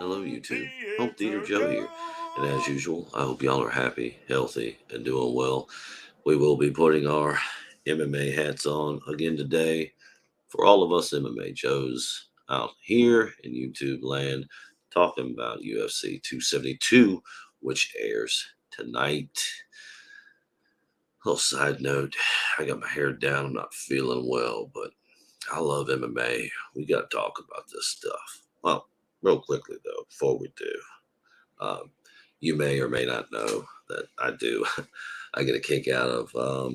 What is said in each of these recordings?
Hello, YouTube. HomeTheaterJoe here. And as usual, I hope y'all are happy, healthy, and doing well. We will be putting our MMA hats on again today for all of us MMA Joes out here in YouTube land talking about UFC 272, which airs tonight. Little side note, I got my hair down. I'm not feeling well, but I love MMA. We got to talk about this stuff. Well, real quickly, though, before we do. Um, you may or may not know that I do. I get a kick out of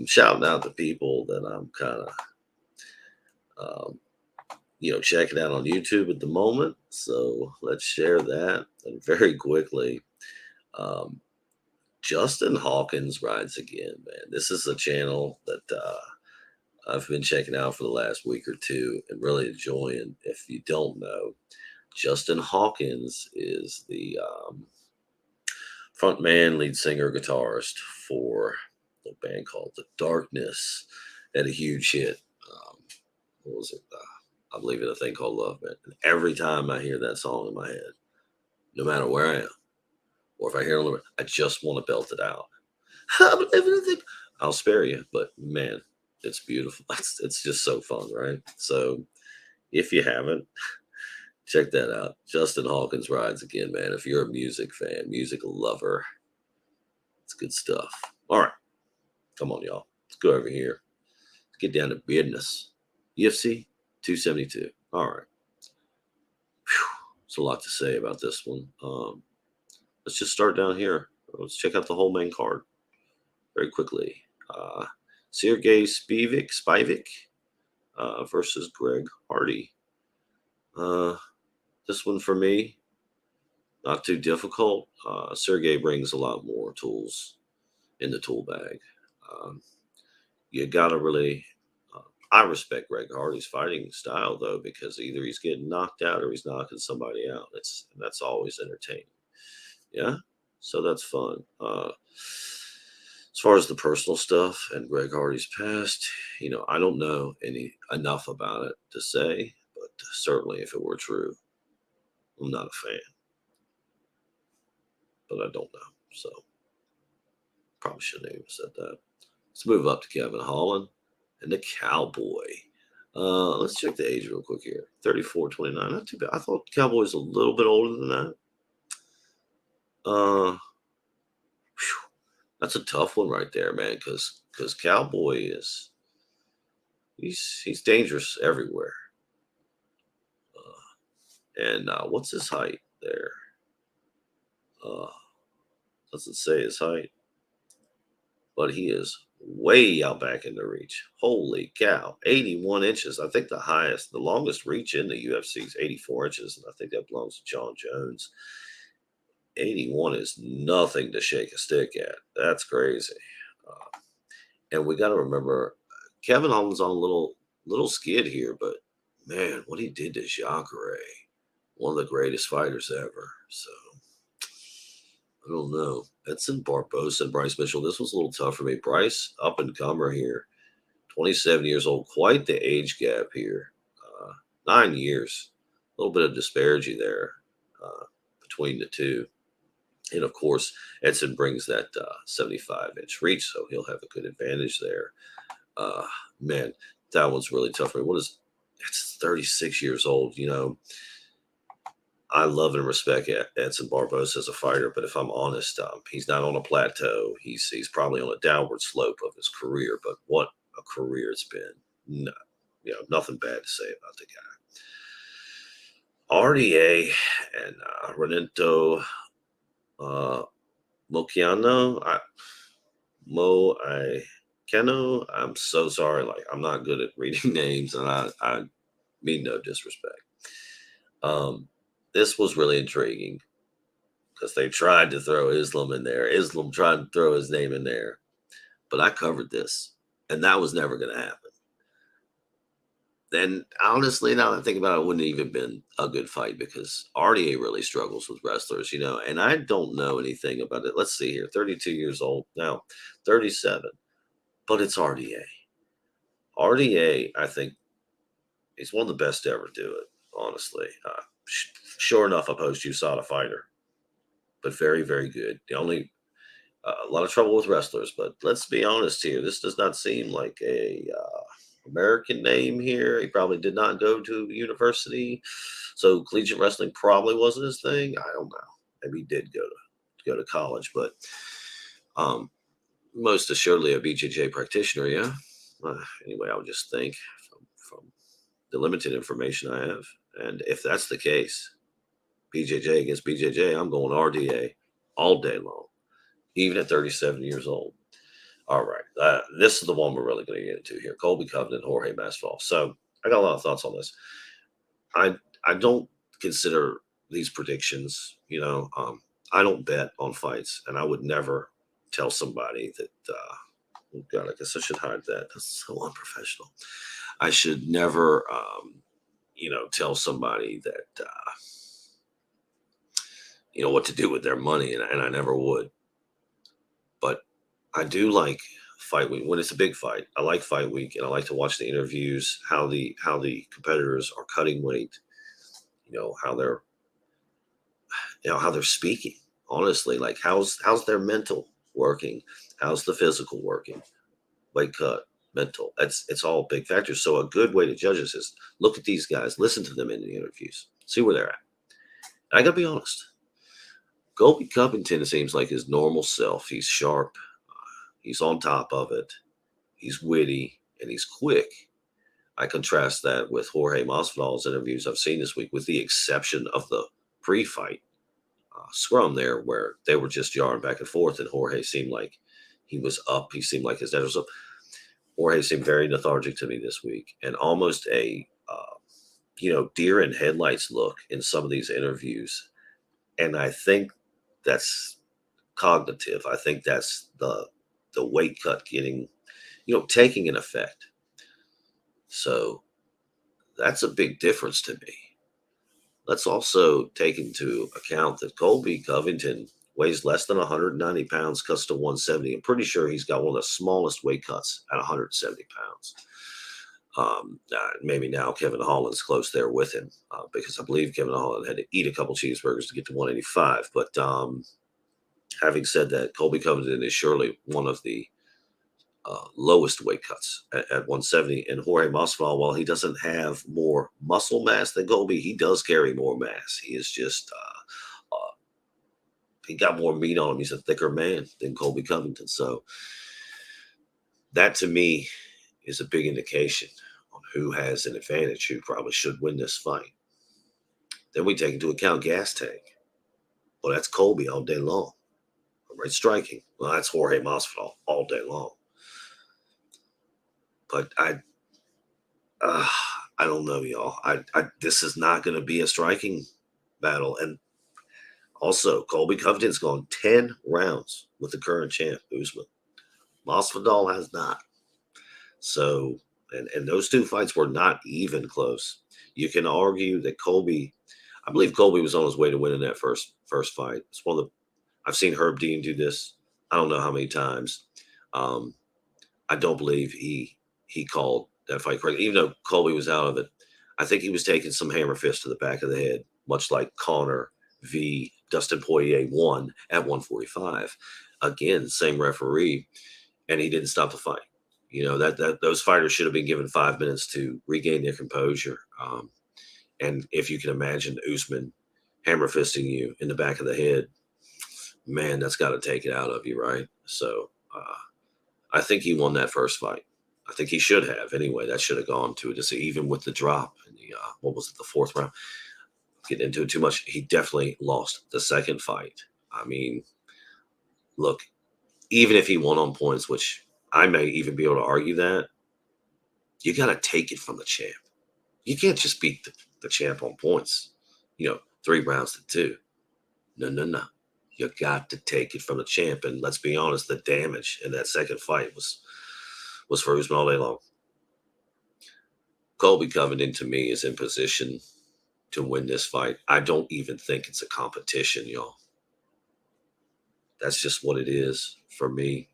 shouting out to people that I'm kind of, um, checking out on YouTube at the moment. So let's share that. And very quickly, um, Justin Hawkins rides again, man. This is a channel that I've been checking out for the last week or two and really enjoying. If you don't know, Justin Hawkins is the front man, lead singer, guitarist for a band called The Darkness. Had a huge hit. What was it? I believe in a thing called Love, Man. And every time I hear that song in my head, no matter where I am, or if I hear it on the radio, I just want to belt it out. I believe in a thing. I'll spare you, but man, it's beautiful. It's just so fun, right? So if you haven't, check that out. Justin Hawkins rides again, man. If you're a music fan, music lover, it's good stuff. All right. Come on, y'all. Let's go over here. Let's get down to business. UFC 272. All right. Whew. There's a lot to say about this one. Let's just start down here. Let's check out the whole main card very quickly. Sergey Spivak versus Greg Hardy. This one for me, not too difficult. Sergey brings a lot more tools in the tool bag. Um, you gotta really. I respect Greg Hardy's fighting style though, because either he's getting knocked out or he's knocking somebody out. That's always entertaining. Yeah, so that's fun. As far as the personal stuff and Greg Hardy's past, I don't know enough about it to say, but certainly if it were true, I'm not a fan, but I don't know. So probably shouldn't have even said that. Let's move up to Kevin Holland and the Cowboy. Let's check the age real quick here. 34, 29. Not too bad. I thought Cowboy's a little bit older than that. Whew, that's a tough one right there, man, because Cowboy is he's dangerous everywhere. And what's his height there? Uh, doesn't say his height, but he is way out back in the reach. Holy cow. 81 inches. I think the longest reach in the UFC is 84 inches. And I think that belongs to John Jones. 81 is nothing to shake a stick at. That's crazy. And we got to remember, Kevin Holland's on a little skid here, but man, what he did to Jacare, one of the greatest fighters ever. So I don't know. Edson Barbosa and Bryce Mitchell. This was a little tough for me. Bryce, up and comer here, 27 years old. Quite the age gap here. 9 years. A little bit of disparity there between the two. And of course, Edson brings that 75-inch reach, so he'll have a good advantage there. Man, that one's really tough for me. It's 36 years old, I love and respect Edson Barbosa as a fighter, but if I'm honest, he's not on a plateau. He's probably on a downward slope of his career, but what a career it's been. No, nothing bad to say about the guy. RDA and Renato Moicano. Keno, I'm so sorry. Like, I'm not good at reading names, and I mean no disrespect. This was really intriguing because they tried to throw Islam in there. Islam tried to throw his name in there, but I covered this, and that was never going to happen. And honestly, now that I think about it, it wouldn't even been a good fight because RDA really struggles with wrestlers, and I don't know anything about it. Let's see here, 32 years old now, 37, but it's RDA. RDA, I think, he's one of the best to ever do it, honestly. Sure enough, a post USADA fighter, but very, very good. The only a lot of trouble with wrestlers, but let's be honest here. This does not seem like a American name here. He probably did not go to university, so collegiate wrestling probably wasn't his thing. I don't know. Maybe he did go to college, but um, most assuredly a BJJ practitioner. Yeah. Anyway, I would just think from the limited information I have, and if that's the case, BJJ against BJJ, I'm going RDA all day long, even at 37 years old. All right. This is the one we're really going to get into here. Colby Covington, Jorge Masvidal. So I got a lot of thoughts on this. I don't consider these predictions, I don't bet on fights, and I would never tell somebody that, oh God, I guess I should hide that. That's so unprofessional. I should never, tell somebody that, what to do with their money, and I never would. But I do like fight week when it's a big fight. I like fight week, and I like to watch the interviews, how the competitors are cutting weight, how they're how they're speaking. Honestly, like how's their mental working? How's the physical working? Weight cut, mental. It's all big factors. So a good way to judge this is look at these guys, listen to them in the interviews, see where they're at. And I gotta be honest. Colby Covington seems like his normal self. He's sharp. He's on top of it. He's witty and he's quick. I contrast that with Jorge Masvidal's interviews I've seen this week, with the exception of the pre-fight scrum there, where they were just jarring back and forth, and Jorge seemed like he was up. He seemed like his head was up. Jorge seemed very lethargic to me this week, and almost a deer in headlights look in some of these interviews. And I think that's cognitive. I think that's the weight cut getting, taking an effect. So that's a big difference to me. Let's also take into account that Colby Covington weighs less than 190 pounds, cuts to 170. I'm pretty sure he's got one of the smallest weight cuts at 170 pounds. Maybe now Kevin Holland's close there with him, because I believe Kevin Holland had to eat a couple cheeseburgers to get to 185. But having said that, Colby Covington is surely one of the lowest weight cuts at 170. And Jorge Masvidal, while he doesn't have more muscle mass than Colby, he does carry more mass. He is just he got more meat on him. He's a thicker man than Colby Covington. So that to me is a big indication on who has an advantage, who probably should win this fight. Then we take into account gas tank. Well, that's Colby all day long. Right, striking. Well, that's Jorge Masvidal all day long. But I don't know, y'all. This is not going to be a striking battle. And also, Colby Covington's gone 10 rounds with the current champ, Usman. Masvidal has not. So, and those two fights were not even close. You can argue that I believe Colby was on his way to winning that first fight. It's one of the, I've seen Herb Dean do this. I don't know how many times. I don't believe he called that fight correctly, even though Colby was out of it. I think he was taking some hammer fist to the back of the head, much like Connor v. Dustin Poirier won at 145. Again, same referee, and he didn't stop the fight. That those fighters should have been given 5 minutes to regain their composure. And if you can imagine Usman hammer fisting you in the back of the head, man, that's got to take it out of you, right? So I think he won that first fight. I think he should have anyway. That should have gone to it. Even with the drop in the what was it, the fourth round? Getting into it too much. He definitely lost the second fight. I mean, look, even if he won on points, which I may even be able to argue that, you got to take it from the champ. You can't just beat the champ on points. 3 rounds to 2. No. You got to take it from the champ. And let's be honest, the damage in that second fight was for Usman all day long. Colby Covington, to me, is in position to win this fight. I don't even think it's a competition, y'all. That's just what it is for me.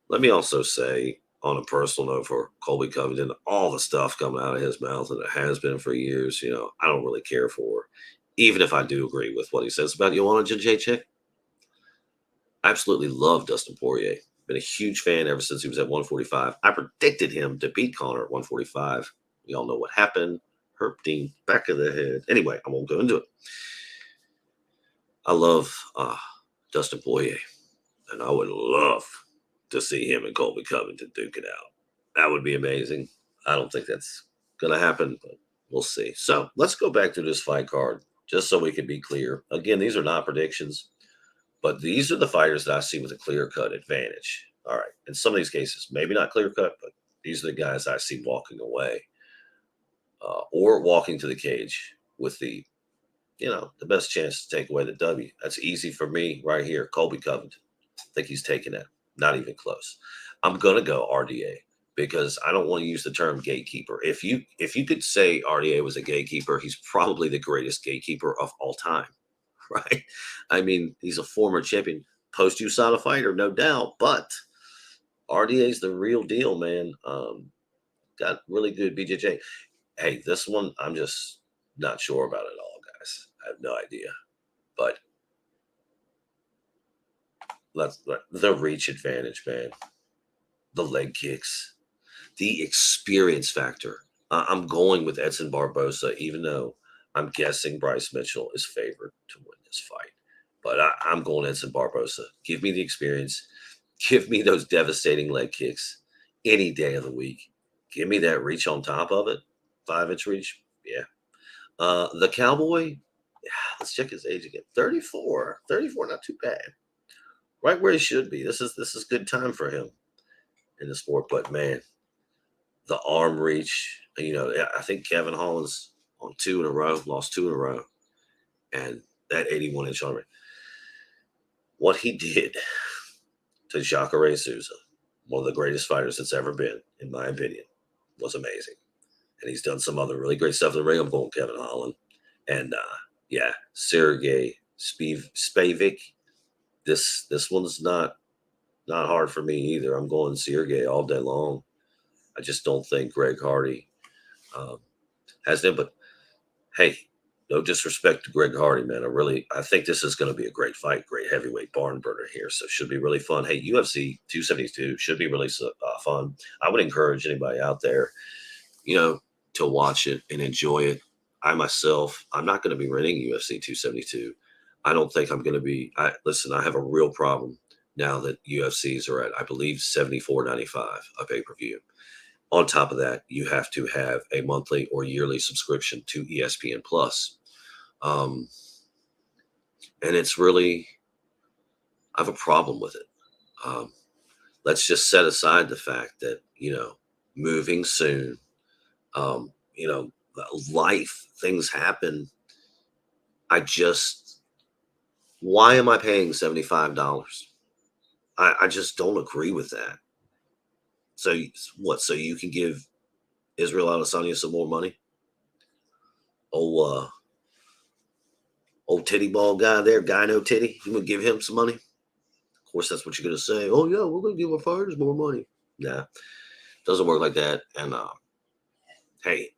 Let me also say, on a personal note, for Colby Covington, all the stuff coming out of his mouth, and it has been for years, I don't really care for. even if I do agree with what he says about Joanna Jędrzejczyk. I absolutely love Dustin Poirier. Been a huge fan ever since he was at 145. I predicted him to beat Conor at 145. We all know what happened. Herb Dean, back of the head. Anyway, I won't go into it. I love Dustin Poirier, and I would love to see him and Colby Covington duke it out. That would be amazing. I don't think that's going to happen, but we'll see. So let's go back to this fight card, just so we can be clear. Again, these are not predictions, but these are the fighters that I see with a clear-cut advantage. All right. In some of these cases, maybe not clear-cut, but these are the guys I see walking away or walking to the cage with the best chance to take away the W. That's easy for me right here. Colby Covington. I think he's taking that. Not even close. I'm going to go RDA because I don't want to use the term gatekeeper. If you could say RDA was a gatekeeper, he's probably the greatest gatekeeper of all time, right? I mean, he's a former champion, post-USADA fighter, no doubt, but RDA is the real deal, man. Got really good BJJ. Hey, this one, I'm just not sure about it all, guys. I have no idea. But the reach advantage, man. The leg kicks, the experience factor. I'm going with Edson Barboza, even though I'm guessing Bryce Mitchell is favored to win this fight. But I'm going Edson Barboza. Give me the experience. Give me those devastating leg kicks any day of the week. Give me that reach on top of it. 5-inch reach. Yeah. The Cowboy, let's check his age again. 34. 34, not too bad. Right where he should be. This is good time for him in the sport. But man, the arm reach, I think Kevin Holland's on 2 in a row, lost 2 in a row. And that 81-inch arm reach. What he did to Jacare Souza, one of the greatest fighters that's ever been, in my opinion, was amazing. And he's done some other really great stuff in the ring. I'm going Kevin Holland. And Sergey Spivak. This one's not hard for me either. I'm going Sergey all day long. I just don't think Greg Hardy has them. But hey, no disrespect to Greg Hardy, man. I think this is going to be a great fight, great heavyweight barn burner here. So it should be really fun. Hey, UFC 272 should be really fun. I would encourage anybody out there, to watch it and enjoy it. I myself, I'm not going to be renting UFC 272. I don't think I'm going to be. Listen, I have a real problem now that UFCs are at, I believe, $74.95 a pay-per-view. On top of that, you have to have a monthly or yearly subscription to ESPN Plus. And it's really, I have a problem with it. Let's just set aside the fact that, moving soon, life, things happen. Why am I paying $75? I just don't agree with that. So what? So you can give Israel Adesanya some more money? Old titty ball guy there, guy no titty. You gonna give him some money? Of course, that's what you're gonna say. Oh yeah, we're gonna give our fighters more money. Nah, doesn't work like that. And hey,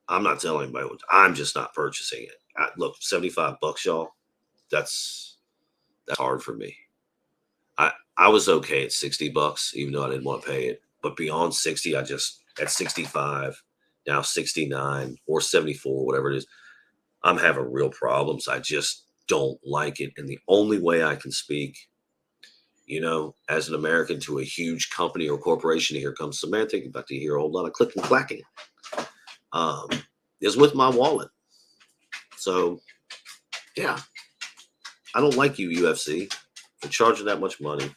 I'm not telling anybody. I'm just not purchasing it. Look, $75, y'all. That's hard for me. I was okay at $60, even though I didn't want to pay it. But beyond 60, at 65, now 69 or 74, whatever it is, I'm having real problems. I just don't like it. And the only way I can speak, as an American to a huge company or corporation, here comes Samantha, you're about to hear a whole lot of clicking and clacking, is with my wallet. So, yeah, I don't like you, UFC, for charging that much money.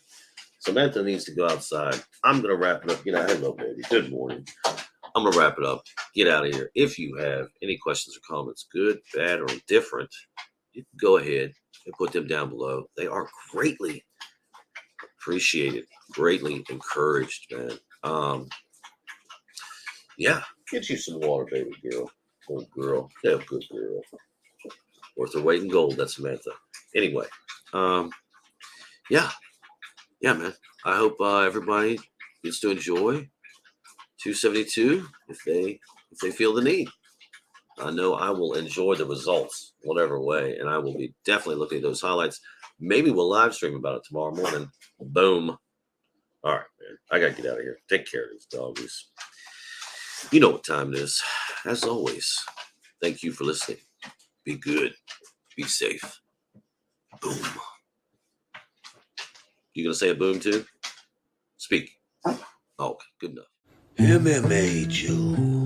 Samantha needs to go outside. I'm going to wrap it up. Hello, baby. Good morning. I'm going to wrap it up. Get out of here. If you have any questions or comments, good, bad, or indifferent, you can go ahead and put them down below. They are greatly appreciated, greatly encouraged, man. Yeah, get you some water, baby girl. Oh, girl. Yeah, good girl. Worth her weight in gold. That's Samantha. Anyway, yeah, man. I hope everybody gets to enjoy 272 if they feel the need. I know I will enjoy the results, whatever way, and I will be definitely looking at those highlights. Maybe we'll live stream about it tomorrow morning. Boom. All right, man. I got to get out of here. Take care of these doggies. You know what time it is. As always, thank you for listening. Be good. Be safe. Boom. You going to say a boom too? Speak. Oh, okay. Good enough. MMA Joe.